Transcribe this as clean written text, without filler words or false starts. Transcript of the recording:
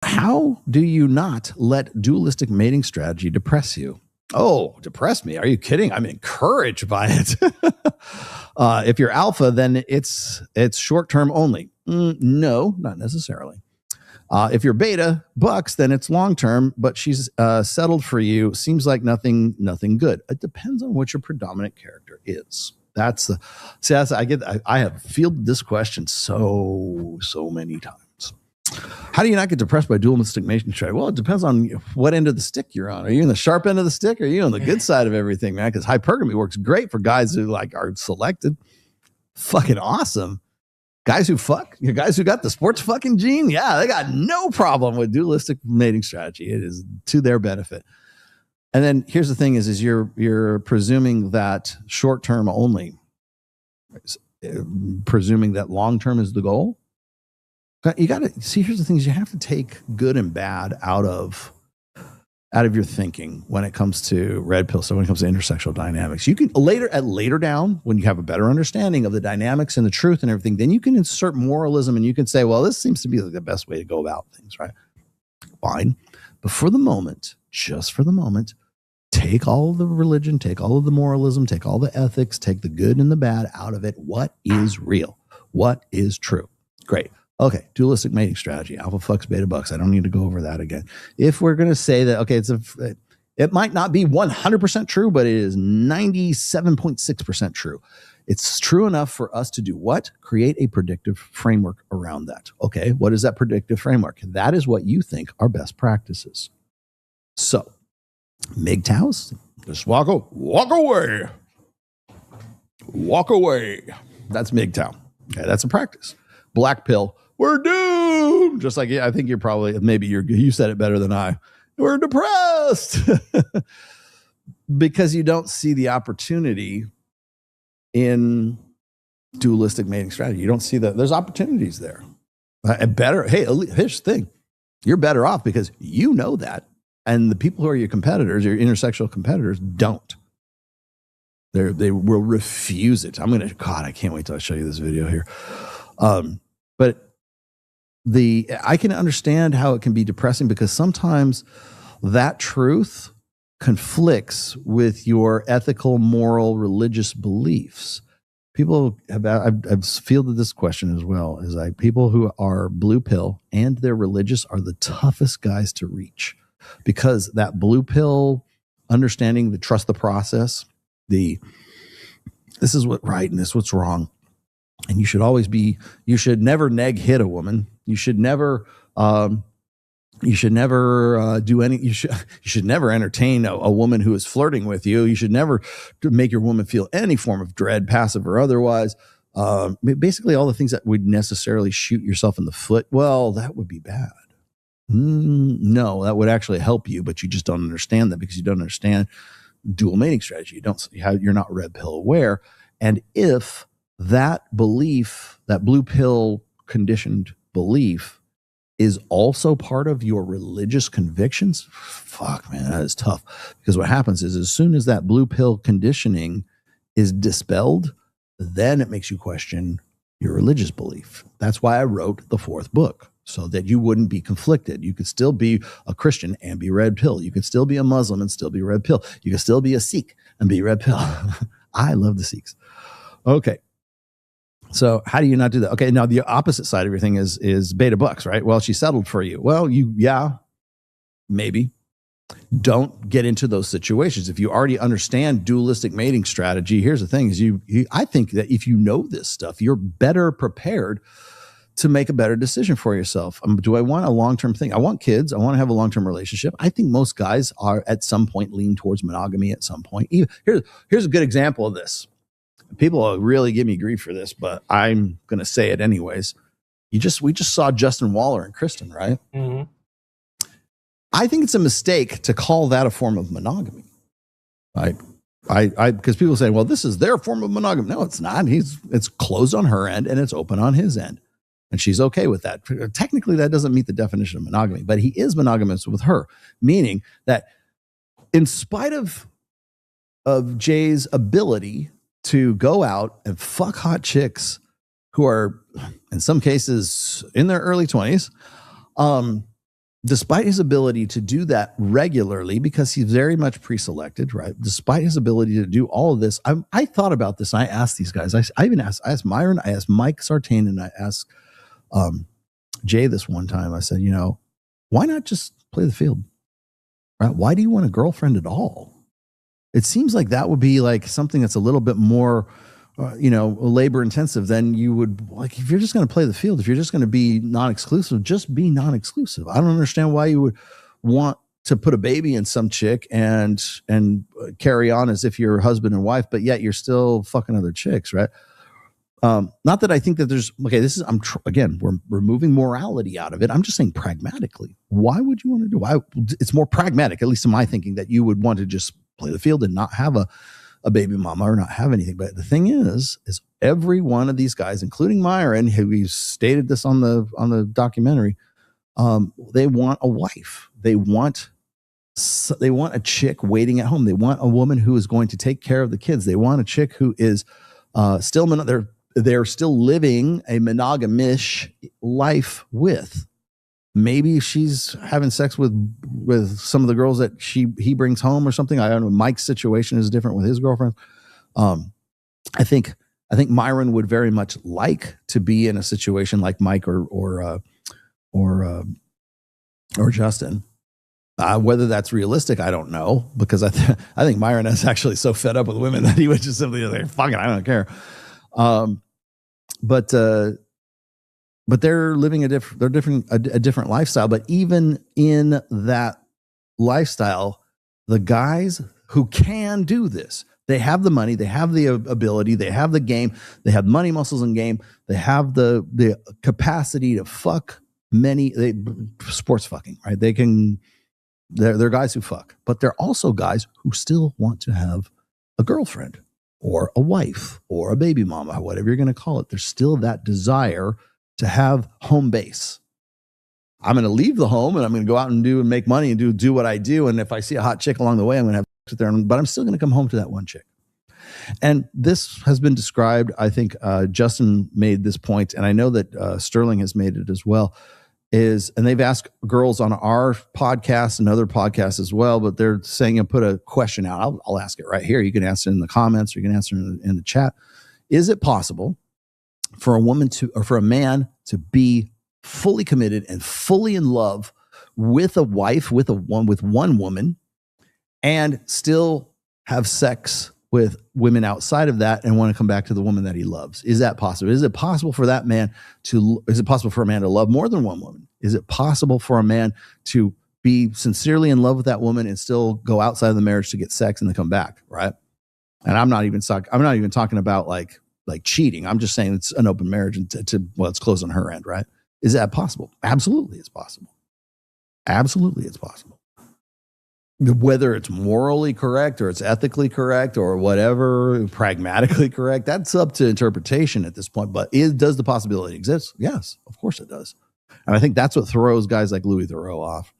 How do you not let dualistic mating strategy depress you? Oh, depress me? Are you kidding? I'm encouraged by it. If you're alpha, then it's short term only. No, not necessarily. If you're beta bucks, then it's long term. But she's settled for you. Seems like nothing good. It depends on what your predominant character is. I have fielded this question so many times. How do you not get depressed by dualistic mating strategy? Well, it depends on what end of the stick you're on. Are you in the sharp end of the stick? Or are you on the good side of everything, man? Because hypergamy works great for guys who like are selected. Fucking awesome. Guys who fuck, guys who got the sports fucking gene, yeah, they got no problem with dualistic mating strategy. It is to their benefit. And then here's the thing: is you're presuming that short term only, presuming that long term is the goal. You got to see. Here's the thing: is you have to take good and bad out of your thinking when it comes to red pill. So when it comes to intersexual dynamics, you can later down when you have a better understanding of the dynamics and the truth and everything, then you can insert moralism and you can say, well, this seems to be the best way to go about things, right? Fine. But for the moment, just for the moment, take all of the religion, take all of the moralism, take all the ethics, take the good and the bad out of it. What is real? What is true? Great. Okay, dualistic mating strategy, alpha fucks, beta bucks. I don't need to go over that again. If we're going to say that, okay, it might not be 100% true, but it is 97.6% true. It's true enough for us to do what? Create a predictive framework around that. Okay, what is that predictive framework? That is what you think are best practices. So, MGTOWs, just walk away. Walk away. That's MGTOW. Okay, that's a practice. Black pill. We're doomed. Just like, I think you're probably, maybe you said it better than I. We're depressed because you don't see the opportunity in dualistic mating strategy. You don't see that there's opportunities there. Here's the thing. You're better off because you know that. And the people who are your competitors, your intersexual competitors, don't. They will refuse it. I can't wait till I show you this video here. But I can understand how it can be depressing because sometimes that truth conflicts with your ethical, moral, religious beliefs. I've fielded this question as well, is like people who are blue pill and they're religious are the toughest guys to reach because that blue pill understanding, the trust the process, this is what's right and this is what's wrong. And you should never neg hit a woman. You should never you should never entertain a woman who is flirting with you. You should never make your woman feel any form of dread, passive or otherwise. Basically all the things that would necessarily shoot yourself in the foot. Well, that would be bad. No, that would actually help you, but you just don't understand that because you don't understand dual mating strategy. You're not red pill aware. And if that belief, that blue pill conditioned belief is also part of your religious convictions, fuck, man, that is tough. Because what happens is as soon as that blue pill conditioning is dispelled, then it makes you question your religious belief. That's why I wrote the fourth book, so that you wouldn't be conflicted. You could still be a Christian and be red pill. You could still be a Muslim and still be red pill. You could still be a Sikh and be red pill. I love the Sikhs. Okay. So how do you not do that? Okay, now the opposite side of everything is beta bucks, right? Well, she settled for you. Well, maybe. Don't get into those situations. If you already understand dualistic mating strategy, here's the thing: is I think that if you know this stuff, you're better prepared to make a better decision for yourself. Do I want a long-term thing? I want kids. I want to have a long-term relationship. I think most guys are at some point lean towards monogamy at some point. Here's a good example of this. People will really give me grief for this, but I'm going to say it anyways. We just saw Justin Waller and Kristen, right? Mm-hmm. I think it's a mistake to call that a form of monogamy. Right? Because people say, well, this is their form of monogamy. No, it's not. It's closed on her end and it's open on his end. And she's okay with that. Technically, that doesn't meet the definition of monogamy, but he is monogamous with her, meaning that in spite of Jay's ability to go out and fuck hot chicks who are, in some cases, in their early 20s, despite his ability to do that regularly, because he's very much pre-selected, right? Despite his ability to do all of this, I thought about this. And I asked these guys. I asked Myron, I asked Mike Sartain, and I asked Jay this one time. I said, why not just play the field? Right? Why do you want a girlfriend at all? It seems like that would be like something that's a little bit more, labor intensive than you would like. If you're just going to play the field, if you're just going to be non-exclusive, just be non-exclusive. I don't understand why you would want to put a baby in some chick and carry on as if you're husband and wife, but yet you're still fucking other chicks, right? Not that I think that there's again, we're removing morality out of it. I'm just saying pragmatically, why would you want to do? It's more pragmatic, at least in my thinking, that you would want to just play the field and not have a baby mama or not have anything. But the thing is every one of these guys, including Myron, who we stated this on the documentary, they want a wife. They want a chick waiting at home. They want a woman who is going to take care of the kids. They want a chick who is they're still living a monogamish life with. Maybe she's having sex with some of the girls that he brings home or something. I don't know. Mike's situation is different with his girlfriend. I think Myron would very much like to be in a situation like Mike or Justin. Whether that's realistic, I don't know, because I think Myron is actually so fed up with women that he would just simply like, fuck it, I don't care. But they're living a different lifestyle. But even in that lifestyle, the guys who can do this, they have the money, they have the ability, they have the game, they have money, muscles, and game. They have the capacity to fuck sports fucking, right? They're guys who fuck, but they're also guys who still want to have a girlfriend or a wife or a baby mama, whatever you're going to call it. There's still that desire to have home base. I'm going to leave the home and I'm going to go out and make money and do what I do. And if I see a hot chick along the way, I'm going to have sex with her, but I'm still going to come home to that one chick. And this has been described, I think Justin made this point, and I know that Sterling has made it as well, and they've asked girls on our podcast and other podcasts as well, but they're saying, put a question out. I'll ask it right here. You can answer it in the comments, or you can answer it in the chat. Is it possible for a man to be fully committed and fully in love with a wife, with one woman, and still have sex with women outside of that and want to come back to the woman that he loves? Is that possible? Is it possible for a man to love more than one woman? Is it possible for a man to be sincerely in love with that woman and still go outside of the marriage to get sex and then come back? Right. And I'm not even talking about like cheating. I'm just saying it's an open marriage and it's closed on her end. Right. Is that possible? Absolutely. It's possible. Absolutely. It's possible. Whether it's morally correct or it's ethically correct or whatever, pragmatically correct, that's up to interpretation at this point. But does the possibility exist? Yes, of course it does. And I think that's what throws guys like Louis Theroux off.